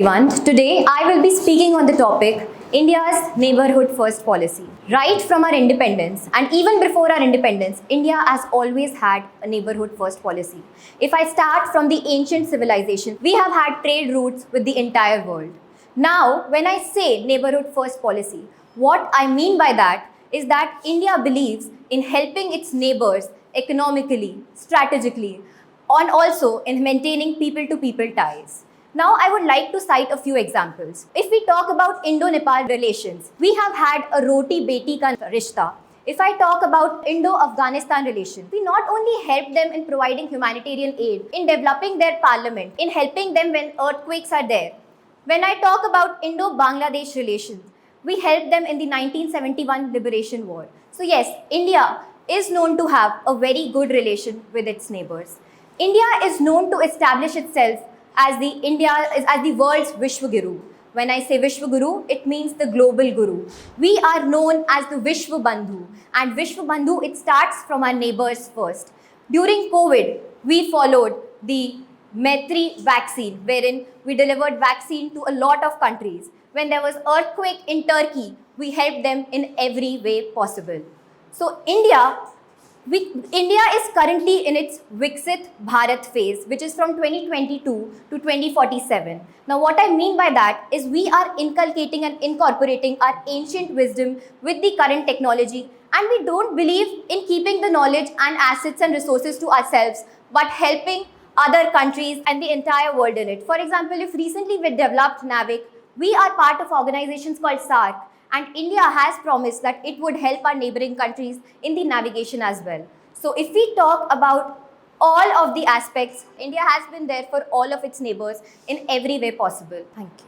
Everyone. Today I will be speaking on the topic India's neighborhood first policy. Right from our independence and even before our independence, India has always had a neighborhood first policy. If I start from the ancient civilization, we have had trade routes with the entire world. Now, when I say neighborhood first policy, what I mean by that is that India believes in helping its neighbors economically, strategically, and also in maintaining people to people ties. Now, I would like to cite a few examples. If we talk about Indo-Nepal relations, we have had a roti-beti ka rishta. If I talk about Indo-Afghanistan relations, we not only help them in providing humanitarian aid, in developing their parliament, in helping them when earthquakes are there. When I talk about Indo-Bangladesh relations, we helped them in the 1971 Liberation War. So yes, India is known to have a very good relation with its neighbors. India is known to establish itself as the world's Vishwaguru. When I say Vishwaguru, it means the global guru. We are known as the Vishwa Bandhu, and Vishwa Bandhu, it starts from our neighbors first. During COVID, we followed the Maitri vaccine, wherein we delivered vaccine to a lot of countries. When there was earthquake in Turkey, we helped them in every way possible. So India is currently in its Viksit Bharat phase, which is from 2022 to 2047. Now, what I mean by that is we are inculcating and incorporating our ancient wisdom with the current technology, and we don't believe in keeping the knowledge and assets and resources to ourselves, but helping other countries and the entire world in it. For example, if recently we developed NAVIC, we are part of organizations called SARC, and India has promised that it would help our neighboring countries in the navigation as well. So if we talk about all of the aspects, India has been there for all of its neighbors in every way possible. Thank you.